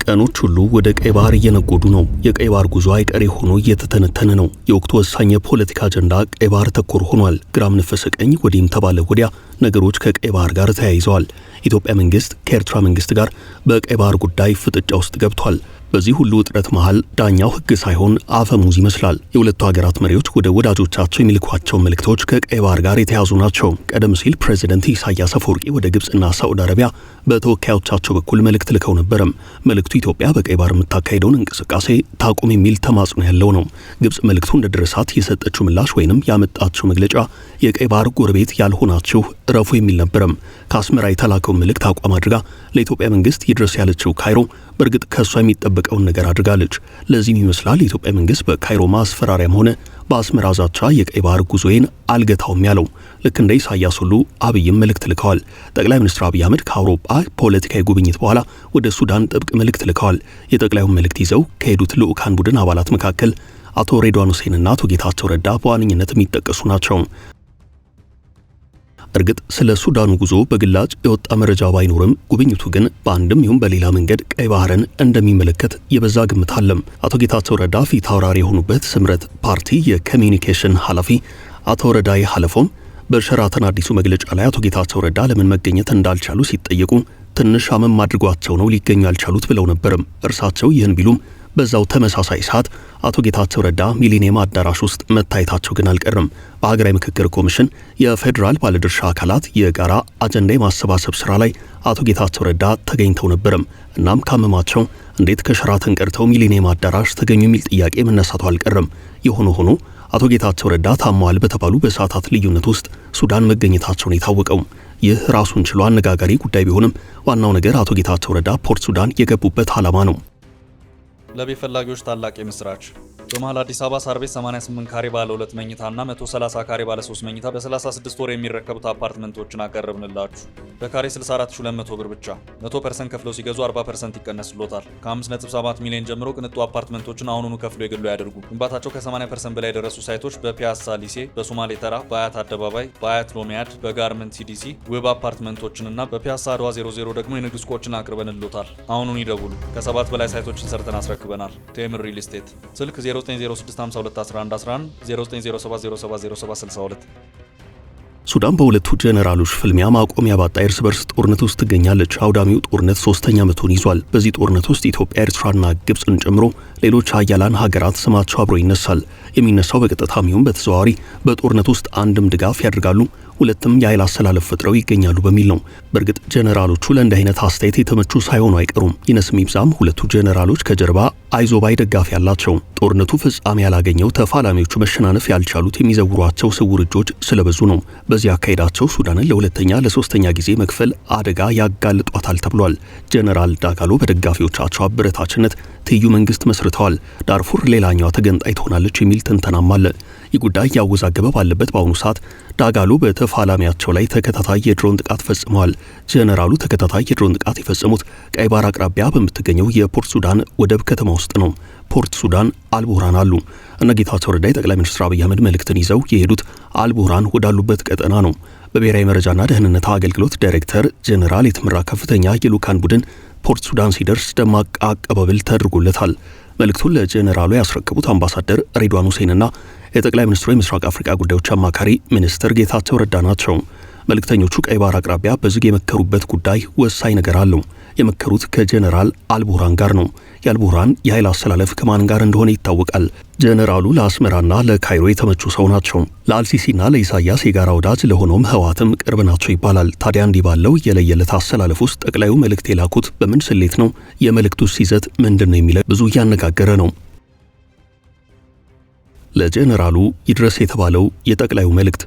ቀኖች ሁሉ ወደ ቀይ ባህር እየነጎዱ ነው። የቀይ ባህር ጉዞ አይቀሬ ሆኖ እየተተነተነ ነው። የወቅቱ ወሳኝ የፖለቲካ አጀንዳ ቀይ ባህር ተኮር ሆኗል። ግራም ነፈሰ ቀኝ ወዲህም ተባለ ወዲያ ነገሮች ከቀይ ባህር ጋር ተያይዘዋል። ኢትዮጵያ መንግስት ከኤርትራ መንግስት ጋር በቀይ ባህር ጉዳይ ፍጥጫ ውስጥ ገብቷል። በዚህ ሁሉ ውጥረት መሃል ዳኛው ህግ ሳይሆን አፈሙዝ ይመስላል። የሁለቱ ሀገራት መሪዎች ወደ ወዳጆቻቸው የሚልኳቸው መልእክቶች ከቀይ ባህር ጋር የተያዙ ናቸው። ቀደም ሲል ፕሬዝዳንት ኢሳያስ አፈወርቂ ወደ ግብጽና ሳዑዲ አረቢያ በተወካዮቻቸው በኩል መልእክት ልከው ነበርም። መልእክቱ ኢትዮጵያ በቀይ ባህር የምታካሄደውን እንቅስቃሴ ታቁም የሚል ተማጽኖ ያለው ነው። ግብጽ መልእክቱ እንደደረሳት የሰጠችው ምላሽ ወይንም ያመጣችው መግለጫ የቀይ ባህር ጎረቤት ያልሆናችሁ እረፉ የሚል ነበርም። ከአስመራ የተላከው መልእክት አቋም አድርጋ ለኢትዮጵያ መንግስት ይድረስ ያለችው ካይሮ በእርግጥ ከሷ የሚጠበቀውን ነገር አድርጋለች። ለዚህም ይመስላል የኢትዮጵያ መንግስት በካይሮ ማስፈራሪያም ሆነ በአስመራ ዛቻ የቀይ ባህር ጉዞዬን አልገታውም ያለው። ልክ እንደ ኢሳያስ ሁሉ አብይም መልእክት ልከዋል። ጠቅላይ ሚኒስትር አብይ አህመድ ከአውሮፓ ፖለቲካዊ ጉብኝት በኋላ ወደ ሱዳን ጥብቅ መልእክት ልከዋል። የጠቅላዩን መልእክት ይዘው ከሄዱት ልዑካን ቡድን አባላት መካከል አቶ ሬድዋን ሁሴንና አቶ ጌታቸው ረዳ በዋነኝነት የሚጠቀሱ ናቸው። እርግጥ ስለ ሱዳኑ ጉዞ በግላጭ የወጣ መረጃ ባይኖርም ጉብኝቱ ግን በአንድም ይሁን በሌላ መንገድ ቀይ ባህርን እንደሚመለከት የበዛ ግምት አለም። አቶ ጌታቸው ረዳ ፊት አውራሪ የሆኑበት ስምረት ፓርቲ የኮሚኒኬሽን ኃላፊ አቶ ረዳይ ሐለፎም በሸራተን አዲሱ መግለጫ ላይ አቶ ጌታቸው ረዳ ለምን መገኘት እንዳልቻሉ ሲጠየቁ ትንሽ አመም አድርጓቸው ነው ሊገኙ ያልቻሉት ብለው ነበርም። እርሳቸው ይህን ቢሉም በዛው ተመሳሳይ ሰዓት አቶ ጌታቸው ረዳ ሚሊኒየም አዳራሽ ውስጥ መታየታቸው ግን አልቀረም። በሀገራዊ ምክክር ኮሚሽን የፌዴራል ባለድርሻ አካላት የጋራ አጀንዳ የማሰባሰብ ስራ ላይ አቶ ጌታቸው ረዳ ተገኝተው ነበርም። እናም ካመማቸው እንዴት ከሸራተን ቀርተው ሚሊኒየም አዳራሽ ተገኙ የሚል ጥያቄ መነሳቱ አልቀረም። የሆነ ሆኖ አቶ ጌታቸው ረዳ ታመዋል በተባሉ በሰዓታት ልዩነት ውስጥ ሱዳን መገኘታቸውን የታወቀው ይህ ራሱን ችሎ አነጋጋሪ ጉዳይ ቢሆንም ዋናው ነገር አቶ ጌታቸው ረዳ ፖርት ሱዳን የገቡበት ዓላማ ነው። ለቤት ፈላጊዎች ታላቅ የምስራች! በመሃል አዲስ አበባ ሳር ቤት 88 ካሬ ባለ 2 መኝታና 130 ካሬ ባለ 3 መኝታ በ36 ወር የሚረከቡት አፓርትመንቶችን አቀረብንላችሁ። በካሬ 64200 ብር ብቻ 100% ከፍለው ሲገዙ 40% ይቀነስሎታል። ከ5.7 ሚሊዮን ጀምሮ ቅንጡ አፓርትመንቶችን አሁኑኑ ከፍሎ የግሉ ያደርጉ። ግንባታቸው ከ80% በላይ የደረሱ ሳይቶች በፒያሳ ሊሴ፣ በሶማሌ ተራ፣ በአያት አደባባይ፣ በአያት ሎሚያድ፣ በጋርመንት ሲዲሲ ውብ አፓርትመንቶችንና በፒያሳ አድዋ 00 ደግሞ የንግድ ሱቆችን አቅርበንሎታል። አሁኑን ይደውሉ። ከ7 በላይ ሳይቶችን ሰርተን አስረክበናል። ቴምር ሪል ስቴት ስልክ 0906521111 0907070762 ሱዳን በሁለቱ ጄኔራሎች ፍልሚያ ማቆሚያ ባጣ እርስ በርስ ጦርነት ውስጥ ትገኛለች። አውዳሚው ጦርነት 3ኛ ዓመቱን ይዟል። በዚህ ጦርነት ውስጥ ኢትዮጵያ፣ ኤርትራና ግብጽን ጨምሮ ሌሎች ሀያላን ሀገራት ስማቸው አብሮ ይነሳል። የሚነሳው በቀጥታም ይሁን በተዘዋዋሪ በጦርነት ውስጥ አንድም ድጋፍ ያደርጋሉ፣ ሁለትም የኃይል አሰላለፍ ፈጥረው ይገኛሉ በሚል ነው። በእርግጥ ጄኔራሎቹ ለእንዲህ አይነት አስተያየት የተመቹ ሳይሆኑ አይቀሩም። ይነስም ይብዛም ሁለቱ ጄኔራሎች ከጀርባ አይዞባይ ደጋፊ ያላቸው። ጦርነቱ ፍጻሜ ያላገኘው ተፋላሚዎቹ መሸናነፍ ያልቻሉት የሚዘውሯቸው ስውር እጆች ስለበዙ ነው። በዚህ አካሄዳቸው ሱዳንን ለሁለተኛ ለሶስተኛ ጊዜ መክፈል አደጋ ያጋልጧታል ተብሏል። ጄኔራል ዳጋሎ በደጋፊዎቻቸው አበረታችነት ትይዩ መንግስት መስርተዋል። ዳርፉር ሌላኛዋ ተገንጣይ ትሆናለች የሚል ትንተናም አለ። ይህ ጉዳይ ያወዛገበ ባለበት በአሁኑ ሰዓት ዳጋሎ በተፋላሚያቸው ላይ ተከታታይ የድሮን ጥቃት ፈጽመዋል። ጄኔራሉ ተከታታይ የድሮን ጥቃት የፈጸሙት ቀይ ባህር አቅራቢያ በምትገኘው የፖርት ሱዳን ወደብ ከተማ ውስጥ ነው። ፖርት ሱዳን አልቡርሃን አሉ። እነ ጌታቸው ረዳ ጠቅላይ ሚኒስትር አብይ አህመድ መልእክትን ይዘው የሄዱት አልቡርሃን ወዳሉበት ቀጠና ነው። በብሔራዊ መረጃና ደህንነት አገልግሎት ዳይሬክተር ጄኔራል የተመራ ከፍተኛ የልዑካን ቡድን ፖርት ሱዳን ሲደርስ ደማቅ አቀባበል ተደርጎለታል። መልእክቱን ለጄኔራሉ ያስረከቡት አምባሳደር ሬድዋን ሁሴንና የጠቅላይ ሚኒስትሩ የምስራቅ አፍሪካ ጉዳዮች አማካሪ ሚኒስትር ጌታቸው ረዳ ናቸው። መልእክተኞቹ ቀይ ባህር አቅራቢያ በዝግ የመከሩበት ጉዳይ ወሳኝ ነገር አለው። የመከሩት ከጄኔራል አልቡርሃን ጋር ነው። የአልቡርሃን የኃይል አሰላለፍ ከማን ጋር እንደሆነ ይታወቃል። ጄኔራሉ ለአስመራና ለካይሮ የተመቹ ሰው ናቸው። ለአልሲሲና ለኢሳያስ የጋራ ወዳጅ ለሆነውም ህወሓትም ቅርብ ናቸው ይባላል። ታዲያ እንዲህ ባለው የለየለት አሰላለፍ ውስጥ ጠቅላዩ መልእክት የላኩት በምን ስሌት ነው? የመልእክቱስ ይዘት ምንድን ነው የሚለው ብዙ እያነጋገረ ነው። ለጄኔራሉ ይድረስ የተባለው የጠቅላዩ መልእክት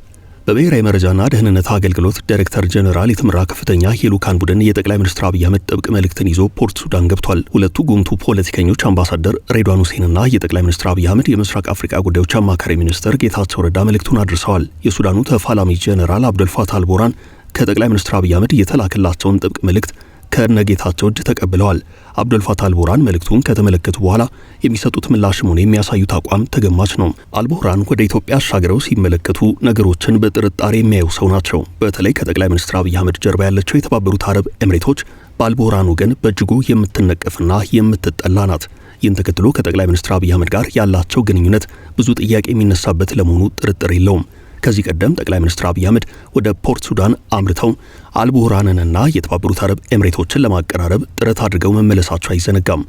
በብሔራዊ መረጃና ደህንነት አገልግሎት ዳይሬክተር ጄኔራል የተመራ ከፍተኛ የልዑካን ቡድን የጠቅላይ ሚኒስትር አብይ አህመድ ጥብቅ መልእክትን ይዞ ፖርት ሱዳን ገብቷል። ሁለቱ ጉምቱ ፖለቲከኞች አምባሳደር ሬድዋን ሁሴንና የጠቅላይ ሚኒስትር አብይ አህመድ የምስራቅ አፍሪካ ጉዳዮች አማካሪ ሚኒስትር ጌታቸው ረዳ መልእክቱን አድርሰዋል። የሱዳኑ ተፋላሚ ጄኔራል አብዱልፋታህ አልቡርሃን ከጠቅላይ ሚኒስትር አብይ አህመድ የተላከላቸውን ጥብቅ መልእክት ከነጌታቸው እጅ ተቀብለዋል። አብዱልፋታህ አልቡርሃን መልእክቱን ከተመለከቱ በኋላ የሚሰጡት ምላሽም ሆነ የሚያሳዩት አቋም ተገማች ነው። አልቡርሃን ወደ ኢትዮጵያ አሻግረው ሲመለከቱ ነገሮችን በጥርጣሬ የሚያዩ ሰው ናቸው። በተለይ ከጠቅላይ ሚኒስትር አብይ አህመድ ጀርባ ያለችው የተባበሩት አረብ ኤምሬቶች በአልቡርሃን ወገን በእጅጉ የምትነቀፍና የምትጠላ ናት። ይህን ተከትሎ ከጠቅላይ ሚኒስትር አብይ አህመድ ጋር ያላቸው ግንኙነት ብዙ ጥያቄ የሚነሳበት ለመሆኑ ጥርጥር የለውም። ከዚህ ቀደም ጠቅላይ ሚኒስትር አብይ አህመድ ወደ ፖርት ሱዳን አምርተው አልቡርሃንንና የተባበሩት አረብ ኤምሬቶችን ለማቀራረብ ጥረት አድርገው መመለሳቸው አይዘነጋም።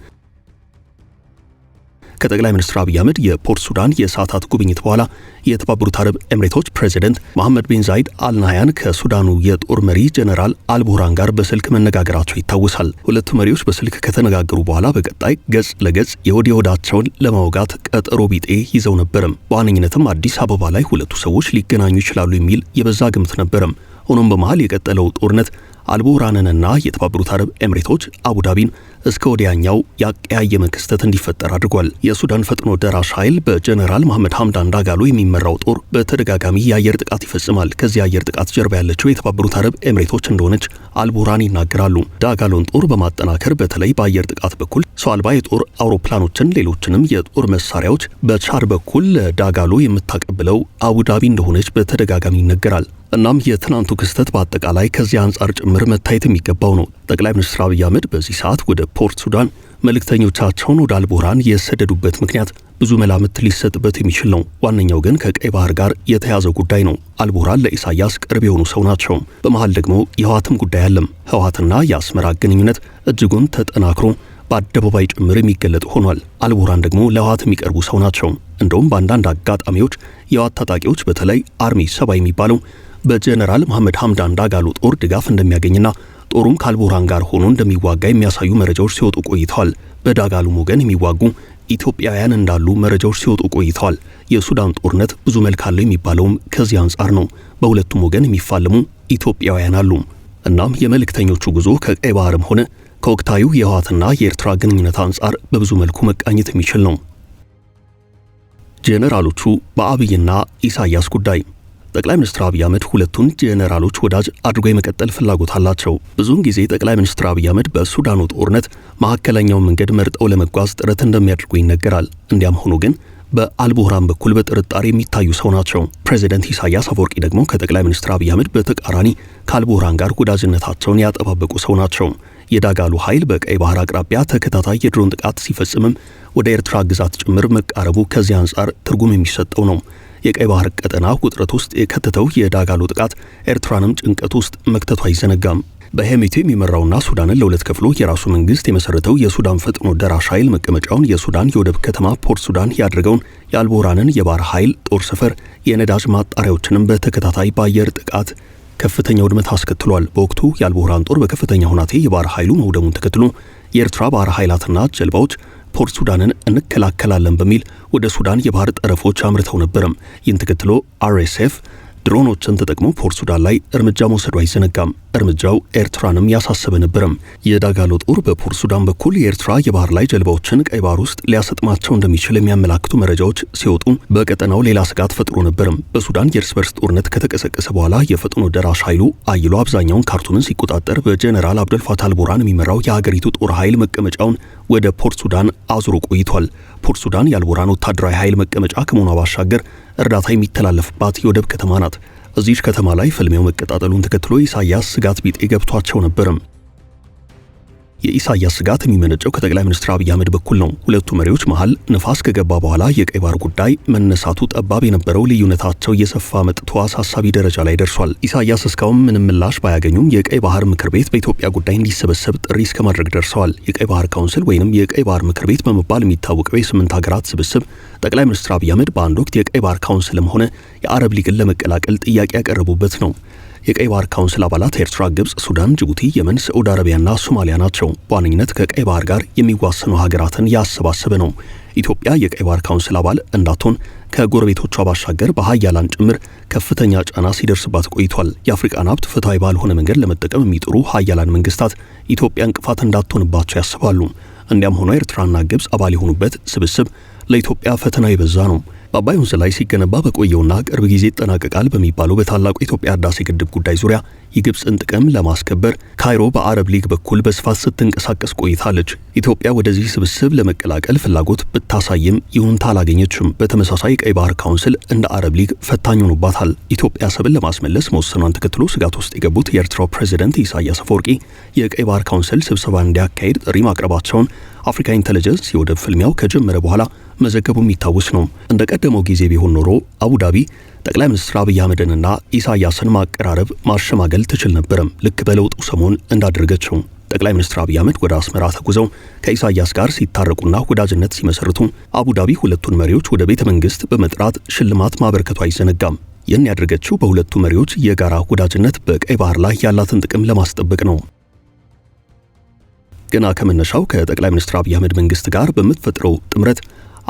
ከጠቅላይ ሚኒስትር አብይ አህመድ የፖርት ሱዳን የሰዓታት ጉብኝት በኋላ የተባበሩት አረብ ኤምሬቶች ፕሬዚደንት መሐመድ ቢን ዛይድ አልናህያን ከሱዳኑ የጦር መሪ ጀነራል አልቡርሃን ጋር በስልክ መነጋገራቸው ይታወሳል። ሁለቱ መሪዎች በስልክ ከተነጋገሩ በኋላ በቀጣይ ገጽ ለገጽ የወዲያ ወዳቸውን ለማውጋት ቀጠሮ ቢጤ ይዘው ነበርም። በዋነኝነትም አዲስ አበባ ላይ ሁለቱ ሰዎች ሊገናኙ ይችላሉ የሚል የበዛ ግምት ነበርም። ሆኖም በመሃል የቀጠለው ጦርነት አልቡርሃንንና የተባበሩት አረብ ኤምሬቶች አቡዳቢን እስከ ወዲያኛው ያቀያየመ ክስተት እንዲፈጠር አድርጓል። የሱዳን ፈጥኖ ደራሽ ኃይል በጀነራል መሐመድ ሐምዳን ዳጋሎ የሚመራው ጦር በተደጋጋሚ የአየር ጥቃት ይፈጽማል። ከዚህ የአየር ጥቃት ጀርባ ያለችው የተባበሩት አረብ ኤምሬቶች እንደሆነች አልቡርሃን ይናገራሉ። ዳጋሎን ጦር በማጠናከር በተለይ በአየር ጥቃት በኩል ሰው አልባ የጦር አውሮፕላኖችን፣ ሌሎችንም የጦር መሳሪያዎች በቻድ በኩል ለዳጋሎ የምታቀብለው አቡዳቢ እንደሆነች በተደጋጋሚ ይነገራል። እናም የትናንቱ ክስተት በአጠቃላይ ከዚህ አንጻር ጭምር መታየት የሚገባው ነው። ጠቅላይ ሚኒስትር አብይ አህመድ በዚህ ሰዓት ወደ ፖርት ሱዳን መልእክተኞቻቸውን ወደ አልቡርሃን የሰደዱበት ምክንያት ብዙ መላምት ሊሰጥበት የሚችል ነው። ዋነኛው ግን ከቀይ ባህር ጋር የተያዘ ጉዳይ ነው። አልቡርሃን ለኢሳያስ ቅርብ የሆኑ ሰው ናቸው። በመሃል ደግሞ የህወሓትም ጉዳይ አለም። ህወሓትና የአስመራ ግንኙነት እጅጉን ተጠናክሮ በአደባባይ ጭምር የሚገለጥ ሆኗል። አልቡርሃን ደግሞ ለህወሓት የሚቀርቡ ሰው ናቸው። እንደውም በአንዳንድ አጋጣሚዎች የህወሓት ታጣቂዎች በተለይ አርሚ 70 የሚባለው በጀነራል መሐመድ ሐምዳን ዳጋሎ ጦር ድጋፍ እንደሚያገኝና ጦሩም ከአልቡርሃን ጋር ሆኖ እንደሚዋጋ የሚያሳዩ መረጃዎች ሲወጡ ቆይተዋል። በዳጋሎም ወገን የሚዋጉ ኢትዮጵያውያን እንዳሉ መረጃዎች ሲወጡ ቆይተዋል። የሱዳን ጦርነት ብዙ መልክ አለው የሚባለውም ከዚህ አንጻር ነው። በሁለቱም ወገን የሚፋለሙ ኢትዮጵያውያን አሉ። እናም የመልእክተኞቹ ጉዞ ከቀይ ባህርም ሆነ ከወቅታዊ የህወሓትና የኤርትራ ግንኙነት አንጻር በብዙ መልኩ መቃኘት የሚችል ነው። ጄኔራሎቹ በአብይና ኢሳያስ ጉዳይ ጠቅላይ ሚኒስትር አብይ አህመድ ሁለቱን ጄኔራሎች ወዳጅ አድርጎ የመቀጠል ፍላጎት አላቸው። ብዙውን ጊዜ ጠቅላይ ሚኒስትር አብይ አህመድ በሱዳኑ ጦርነት መካከለኛውን መንገድ መርጠው ለመጓዝ ጥረት እንደሚያደርጉ ይነገራል። እንዲያም ሆኖ ግን በአልቡርሃን በኩል በጥርጣሬ የሚታዩ ሰው ናቸው። ፕሬዚደንት ኢሳያስ አፈወርቂ ደግሞ ከጠቅላይ ሚኒስትር አብይ አህመድ በተቃራኒ ከአልቡርሃን ጋር ወዳጅነታቸውን ያጠባበቁ ሰው ናቸው። የዳጋሎ ኃይል በቀይ ባህር አቅራቢያ ተከታታይ የድሮን ጥቃት ሲፈጽምም ወደ ኤርትራ ግዛት ጭምር መቃረቡ ከዚህ አንጻር ትርጉም የሚሰጠው ነው። የቀይ ባህር ቀጠና ውጥረት ውስጥ የከተተው የዳጋሎ ጥቃት ኤርትራንም ጭንቀት ውስጥ መክተቱ አይዘነጋም። በሄሜቲ የሚመራውና ሱዳንን ለሁለት ከፍሎ የራሱ መንግስት የመሰረተው የሱዳን ፈጥኖ ደራሽ ኃይል መቀመጫውን የሱዳን የወደብ ከተማ ፖርት ሱዳን ያደረገውን የአልቡርሃንን የባህር ኃይል ጦር ሰፈር የነዳጅ ማጣሪያዎችንም በተከታታይ በአየር ጥቃት ከፍተኛ ውድመት አስከትሏል። በወቅቱ የአልቡርሃን ጦር በከፍተኛ ሁናቴ የባህር ኃይሉ መውደሙን ተከትሎ የኤርትራ ባህር ኃይላትና ጀልባዎች ፖርት ሱዳንን እንከላከላለን በሚል ወደ ሱዳን የባህር ጠረፎች አምርተው ነበርም። ይህን ተከትሎ አርኤስኤፍ ድሮኖችን ተጠቅሞ ፖርት ሱዳን ላይ እርምጃ መውሰዱ አይዘነጋም። እርምጃው ኤርትራንም ያሳሰበ ነበርም። የዳጋሎ ጦር በፖርት ሱዳን በኩል የኤርትራ የባህር ላይ ጀልባዎችን ቀይ ባህር ውስጥ ሊያሰጥማቸው እንደሚችል የሚያመላክቱ መረጃዎች ሲወጡ በቀጠናው ሌላ ስጋት ፈጥሮ ነበርም። በሱዳን የእርስ በርስ ጦርነት ከተቀሰቀሰ በኋላ የፈጥኖ ደራሽ ኃይሉ አይሎ አብዛኛውን ካርቱምን ሲቆጣጠር በጀነራል አብደልፋታህ አልቡርሃን የሚመራው የሀገሪቱ ጦር ኃይል መቀመጫውን ወደ ፖርት ሱዳን አዙሮ ቆይቷል። ፖርት ሱዳን የአልቡርሃን ወታደራዊ ኃይል መቀመጫ ከመሆኗ ባሻገር እርዳታ የሚተላለፍባት የወደብ ከተማ ናት። እዚች ከተማ ላይ ፍልሚያው መቀጣጠሉን ተከትሎ ኢሳያስ ስጋት ቢጤ ገብቷቸው ነበርም። የኢሳያስ ስጋት የሚመነጨው ከጠቅላይ ሚኒስትር አብይ አህመድ በኩል ነው። ሁለቱ መሪዎች መሃል ንፋስ ከገባ በኋላ የቀይ ባህር ጉዳይ መነሳቱ ጠባብ የነበረው ልዩነታቸው እየሰፋ መጥቶ አሳሳቢ ደረጃ ላይ ደርሷል። ኢሳያስ እስካሁን ምንም ምላሽ ባያገኙም የቀይ ባህር ምክር ቤት በኢትዮጵያ ጉዳይ እንዲሰበሰብ ጥሪ እስከ ማድረግ ደርሰዋል። የቀይ ባህር ካውንስል ወይንም የቀይ ባህር ምክር ቤት በመባል የሚታወቀው የ8 ሀገራት ስብስብ ጠቅላይ ሚኒስትር አብይ አህመድ በአንድ ወቅት የቀይ ባህር ካውንስልም ሆነ የአረብ ሊግን ለመቀላቀል ጥያቄ ያቀረቡበት ነው። የቀይ ባህር ካውንስል አባላት ኤርትራ፣ ግብጽ፣ ሱዳን፣ ጅቡቲ፣ የመን፣ ሳዑዲ አረቢያና ሶማሊያ ናቸው። በዋነኝነት ከቀይ ባህር ጋር የሚዋሰኑ ሀገራትን ያሰባሰበ ነው። ኢትዮጵያ የቀይ ባህር ካውንስል አባል እንዳትሆን ከጎረቤቶቿ ባሻገር በሀያላን ጭምር ከፍተኛ ጫና ሲደርስባት ቆይቷል። የአፍሪካን ሀብት ፍትሐዊ ባልሆነ መንገድ ለመጠቀም የሚጥሩ ሀያላን መንግስታት ኢትዮጵያ እንቅፋት እንዳትሆንባቸው ያስባሉ። እንዲያም ሆኖ ኤርትራና ግብጽ አባል የሆኑበት ስብስብ ለኢትዮጵያ ፈተና የበዛ ነው። በአባይ ወንዝ ላይ ሲገነባ በቆየውና ቅርብ ጊዜ ይጠናቀቃል በሚባለው በታላቁ የኢትዮጵያ ህዳሴ ግድብ ጉዳይ ዙሪያ የግብፅን ጥቅም ለማስከበር ካይሮ በአረብ ሊግ በኩል በስፋት ስትንቀሳቀስ ቆይታለች። ኢትዮጵያ ወደዚህ ስብስብ ለመቀላቀል ፍላጎት ብታሳይም ይሁንታ አላገኘችም። በተመሳሳይ ቀይ ባህር ካውንስል እንደ አረብ ሊግ ፈታኝ ሆኖባታል። ኢትዮጵያ አሰብን ለማስመለስ መወሰኗን ተከትሎ ስጋት ውስጥ የገቡት የኤርትራው ፕሬዝዳንት ኢሳያስ አፈወርቂ የቀይ ባህር ካውንስል ስብሰባ እንዲያካሄድ ጥሪ ማቅረባቸውን አፍሪካ ኢንተለጀንስ የወደብ ፍልሚያው ከጀመረ በኋላ መዘገቡ የሚታወስ ነው። እንደ ቀደመው ጊዜ ቢሆን ኖሮ አቡዳቢ ጠቅላይ ሚኒስትር አብይ አህመድንና ኢሳያስን ማቀራረብ ማሸማገል ትችል ነበርም፣ ልክ በለውጡ ሰሞን እንዳደረገችው። ጠቅላይ ሚኒስትር አብይ አህመድ ወደ አስመራ ተጉዘው ከኢሳያስ ጋር ሲታረቁና ወዳጅነት ሲመሰርቱ አቡዳቢ ሁለቱን መሪዎች ወደ ቤተ መንግስት በመጥራት ሽልማት ማበርከቱ አይዘነጋም። ይህን ያደረገችው በሁለቱ መሪዎች የጋራ ወዳጅነት በቀይ ባህር ላይ ያላትን ጥቅም ለማስጠበቅ ነው። ገና ከመነሻው ከጠቅላይ ሚኒስትር አብይ አህመድ መንግስት ጋር በምትፈጥረው ጥምረት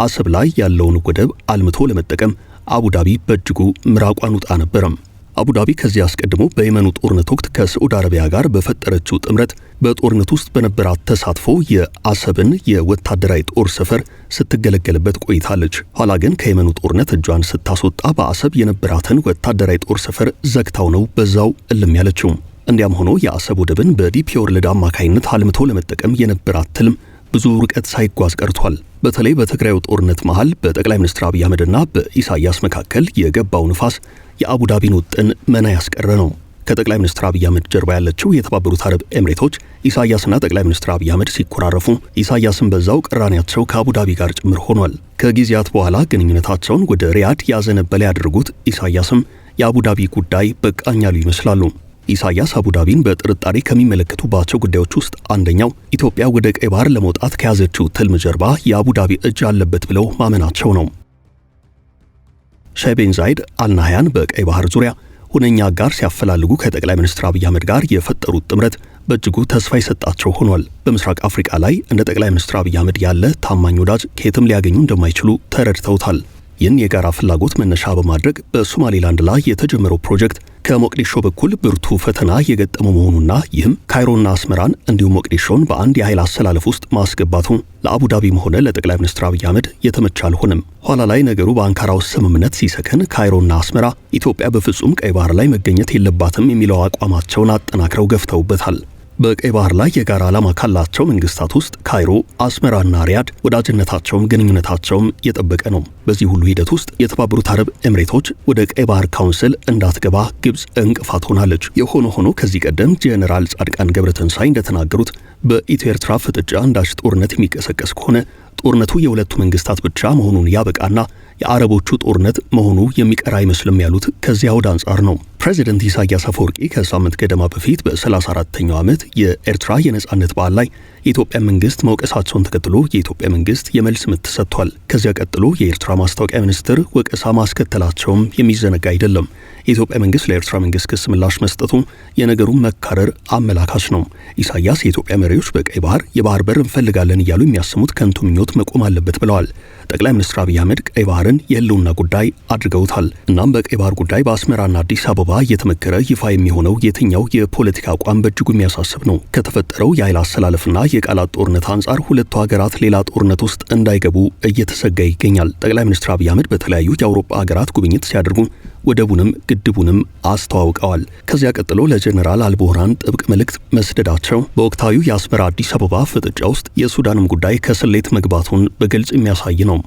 አሰብ ላይ ያለውን ወደብ አልምቶ ለመጠቀም አቡዳቢ በእጅጉ ምራቋን ውጣ ነበረም። አቡዳቢ ከዚህ አስቀድሞ በየመኑ ጦርነት ወቅት ከሳዑዲ አረቢያ ጋር በፈጠረችው ጥምረት በጦርነት ውስጥ በነበራት ተሳትፎ የአሰብን የወታደራዊ ጦር ሰፈር ስትገለገልበት ቆይታለች። ኋላ ግን ከየመኑ ጦርነት እጇን ስታስወጣ በአሰብ የነበራትን ወታደራዊ ጦር ሰፈር ዘግታው ነው በዛው እልም ያለችው። እንዲያም ሆኖ የአሰብ ወደብን በዲፒ ወርልድ አማካይነት አልምቶ ለመጠቀም የነበራት ትልም ብዙ ርቀት ሳይጓዝ ቀርቷል። በተለይ በትግራዩ ጦርነት መሃል በጠቅላይ ሚኒስትር አብይ አህመድና በኢሳያስ መካከል የገባው ንፋስ የአቡዳቢን ውጥን መና ያስቀረ ነው። ከጠቅላይ ሚኒስትር አብይ አህመድ ጀርባ ያለችው የተባበሩት አረብ ኤምሬቶች ኢሳያስና ጠቅላይ ሚኒስትር አብይ አህመድ ሲኮራረፉ ኢሳያስን በዛው ቅራኔያቸው ከአቡዳቢ ጋር ጭምር ሆኗል። ከጊዜያት በኋላ ግንኙነታቸውን ወደ ሪያድ ያዘነበለ ያደረጉት ኢሳያስም የአቡዳቢ ጉዳይ በቃኝ ያሉ ይመስላሉ። ኢሳያስ አቡዳቢን በጥርጣሬ ከሚመለከቱባቸው ጉዳዮች ውስጥ አንደኛው ኢትዮጵያ ወደ ቀይ ባህር ለመውጣት ከያዘችው ትልም ጀርባ የአቡዳቢ እጅ አለበት ብለው ማመናቸው ነው። ሼህ ቤን ዛይድ አልናህያን በቀይ ባህር ዙሪያ ሁነኛ አጋር ሲያፈላልጉ ከጠቅላይ ሚኒስትር አብይ አህመድ ጋር የፈጠሩት ጥምረት በእጅጉ ተስፋ የሰጣቸው ሆኗል። በምስራቅ አፍሪካ ላይ እንደ ጠቅላይ ሚኒስትር አብይ አህመድ ያለ ታማኝ ወዳጅ ከየትም ሊያገኙ እንደማይችሉ ተረድተውታል። ይህን የጋራ ፍላጎት መነሻ በማድረግ በሶማሌላንድ ላይ የተጀመረው ፕሮጀክት ከሞቅዲሾ በኩል ብርቱ ፈተና የገጠመው መሆኑና ይህም ካይሮና አስመራን እንዲሁም ሞቅዲሾን በአንድ የኃይል አሰላለፍ ውስጥ ማስገባቱ ለአቡዳቢም ሆነ ለጠቅላይ ሚኒስትር አብይ አህመድ የተመቸ አልሆነም። ኋላ ላይ ነገሩ በአንካራው ስምምነት ሲሰከን ካይሮና አስመራ ኢትዮጵያ በፍጹም ቀይ ባህር ላይ መገኘት የለባትም የሚለው አቋማቸውን አጠናክረው ገፍተውበታል። በቀይ ባህር ላይ የጋራ ዓላማ ካላቸው መንግስታት ውስጥ ካይሮ፣ አስመራና ሪያድ ወዳጅነታቸውም ግንኙነታቸውም የጠበቀ ነው። በዚህ ሁሉ ሂደት ውስጥ የተባበሩት አረብ ኤምሬቶች ወደ ቀይ ባህር ካውንስል እንዳትገባ ግብፅ እንቅፋት ሆናለች። የሆነ ሆኖ ከዚህ ቀደም ጄኔራል ጻድቃን ገብረትንሳይ እንደተናገሩት በኢትዮ ኤርትራ ፍጥጫ አንዳች ጦርነት የሚቀሰቀስ ከሆነ ጦርነቱ የሁለቱ መንግስታት ብቻ መሆኑን ያበቃና የአረቦቹ ጦርነት መሆኑ የሚቀር አይመስልም ያሉት ከዚያ ወደ አንጻር ነው። ፕሬዚደንት ኢሳያስ አፈወርቂ ከሳምንት ገደማ በፊት በ34ኛው ዓመት የኤርትራ የነጻነት በዓል ላይ የኢትዮጵያ መንግስት መውቀሳቸውን ተከትሎ የኢትዮጵያ መንግስት የመልስ ምት ሰጥቷል። ከዚያ ቀጥሎ የኤርትራ ማስታወቂያ ሚኒስትር ወቀሳ ማስከተላቸውም የሚዘነጋ አይደለም። የኢትዮጵያ መንግስት ለኤርትራ መንግስት ክስ ምላሽ መስጠቱ የነገሩን መካረር አመላካች ነው። ኢሳያስ የኢትዮጵያ መሪዎች በቀይ ባህር የባህር በር እንፈልጋለን እያሉ የሚያሰሙት ከንቱ ምኞት መቆም አለበት ብለዋል። ጠቅላይ ሚኒስትር አብይ አህመድ ቀይ ባህርን የህልውና ጉዳይ አድርገውታል። እናም በቀይ ባህር ጉዳይ በአስመራና አዲስ አበባ እየተመከረ ይፋ የሚሆነው የትኛው የፖለቲካ አቋም በእጅጉ የሚያሳስብ ነው። ከተፈጠረው የኃይል አሰላለፍና የቃላት ጦርነት አንጻር ሁለቱ ሀገራት ሌላ ጦርነት ውስጥ እንዳይገቡ እየተሰጋ ይገኛል። ጠቅላይ ሚኒስትር አብይ አህመድ በተለያዩ የአውሮፓ ሀገራት ጉብኝት ሲያደርጉ ወደቡንም ግድቡንም አስተዋውቀዋል። ከዚያ ቀጥሎ ለጀነራል አልቡርሃን ጥብቅ መልእክት መስደዳቸው በወቅታዊው የአስመራ አዲስ አበባ ፍጥጫ ውስጥ የሱዳንም ጉዳይ ከስሌት መግባቱን በግልጽ የሚያሳይ ነው።